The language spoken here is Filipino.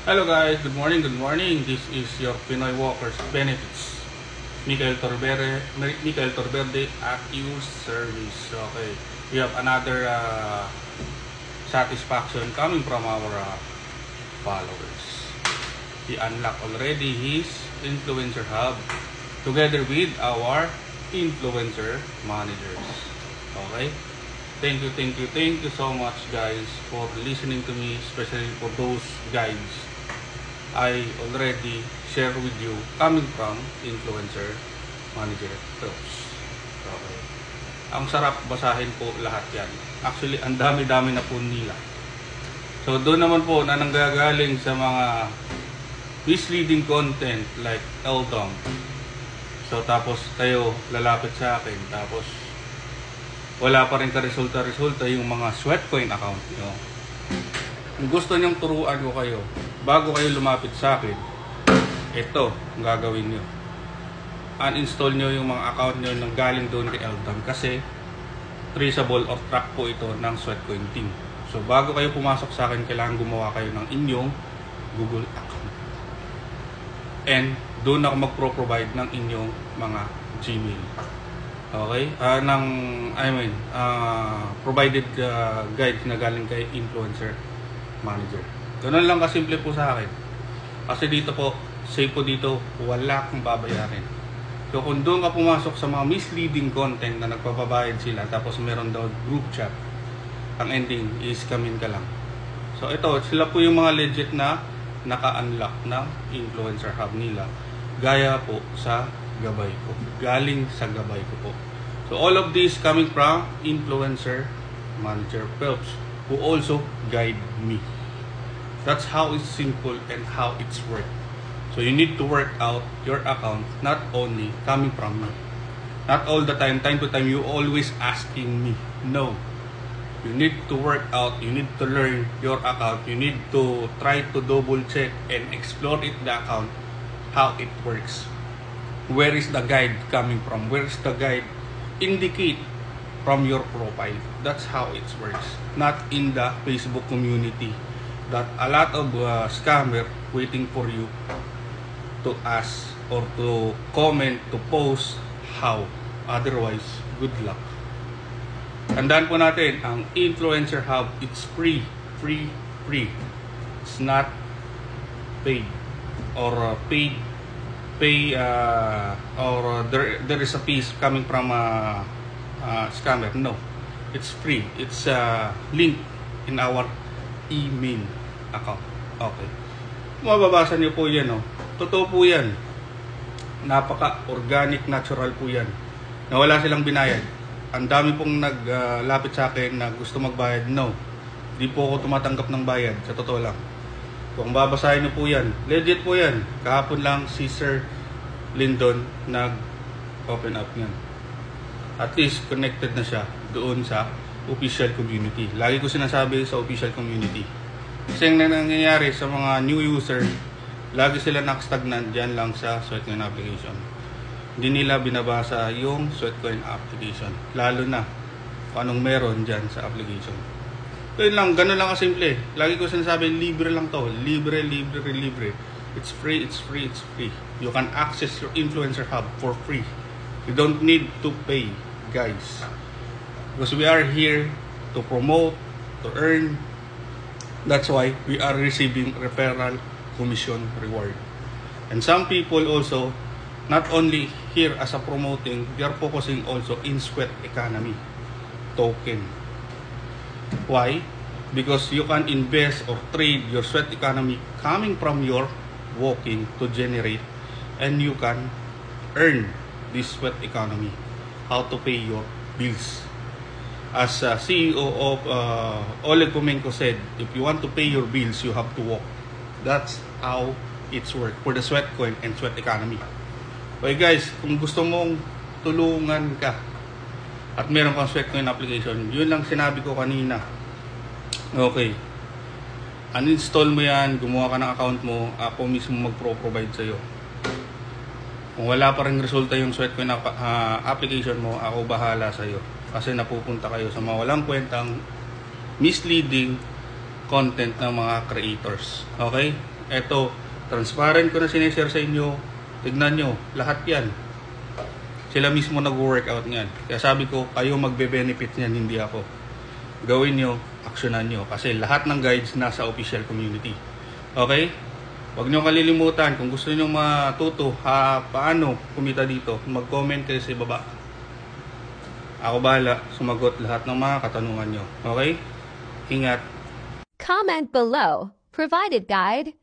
Hello guys, good morning, good morning. This is your Pinoy Walkers Benefits. Michael Torberde at your service. Okay, we have another satisfaction coming from our followers. He unlocked already his influencer hub together with our influencer managers. Okay, thank you so much guys for listening to me, especially for those guys I already share with you coming from influencer manager groups. Okay. Ang sarap basahin po lahat yan. Actually, ang dami-dami na po nila. So, doon naman po na nanggagaling sa mga misleading content like Eldom. So, tapos kayo lalapit sa akin. Tapos, wala pa rin ka-resulta yung mga Sweatcoin account nyo. Kung gusto nyong turuan ko kayo, bago kayo lumapit sa akin, ito ang gagawin nyo. Uninstall nyo yung mga account nyo nang galing doon kay Eldom kasi traceable or track po ito ng Sweatcoin team. So bago kayo pumasok sa akin, kailangan gumawa kayo ng inyong Google account. And doon ako magpro-provide ng inyong mga Gmail. Okay? Provided guide na galing kay influencer manager. Ganun lang kasimple po sa akin. Kasi dito po, safe po dito, wala kang babayarin. So kung doon ka pumasok sa mga misleading content na nagpapabayad sila, tapos meron daw group chat, ang ending is kamin ka lang. So ito, sila po yung mga legit na naka-unlock ng influencer hub nila. Gaya po sa gabay ko. Galing sa gabay ko po. So all of this coming from influencer manager Phelps, who also guide me. That's how it's simple and how it's work. So you need to work out your account, not only coming from me. Not all the time to time, you always asking me. No. You need to work out, you need to learn your account, you need to try to double check and explore it, the account, how it works. Where is the guide coming from? Where is the guide indicate from your profile? That's how it works. Not in the Facebook community that a lot of scammer waiting for you to ask or to comment, to post how. Otherwise, good luck. Tandaan po natin, ang Influencer Hub, it's free. It's not paid or there is a piece coming from a scammer. No, it's free. It's link in our email account. Okay, mababasa niyo po yan. Totoo po yan, napaka-organic, natural po yan, na wala silang binayad. Ang dami pong naglapit sa akin na gusto magbayad. No, di po ako tumatanggap ng bayad, sa totoo lang. Kung babasahin niyo po yan, legit po yan. Kahapon lang si Sir Lyndon nag-open up yan. At least connected na siya doon sa official community. Lagi ko sinasabi sa official community. Kasi ang nangyayari sa mga new user, lagi sila nakastagnan dyan lang sa Sweatcoin application. Hindi nila binabasa yung Sweatcoin application. Lalo na kung anong meron dyan sa application. Yun lang, ganun lang kasimple. Lagi ko sinasabi, libre lang to. Libre. It's free. You can access your influencer hub for free. You don't need to pay, guys. Because we are here to promote, to earn. That's why we are receiving referral commission reward. And some people also, not only here as a promoting, they are focusing also in sweat economy token. Why? Because you can invest or trade your sweat economy coming from your walking to generate, and you can earn this sweat economy. How to pay your bills. As CEO of Oleg Pomenko said, if you want to pay your bills, you have to walk. That's how it's work for the Sweatcoin and sweat economy. Okay guys, kung gusto mong tulungan ka at meron kang Sweatcoin application, yun lang sinabi ko kanina. Okay, uninstall mo yan, gumawa ka ng account mo, ako mismo magpro-provide sa'yo. Kung wala pa rin resulta yung Sweatcoin application mo, ako bahala sa'yo. Kasi napupunta kayo sa mga walang kwentang misleading content ng mga creators. Okay? Eto, transparent ko na sinishare sa inyo. Tignan nyo, lahat yan. Sila mismo nag-workout niyan. Kaya sabi ko, kayo magbe-benefit niyan, hindi ako. Gawin nyo, aksyonan nyo. Kasi lahat ng guides nasa official community. Okay? Huwag nyo kalilimutan, kung gusto nyo matuto, paano kumita dito, mag-comment kayo sa baba. Ako bahala, sumagot lahat ng mga katanungan nyo. Okay? Ingat. Comment below. Provided guide.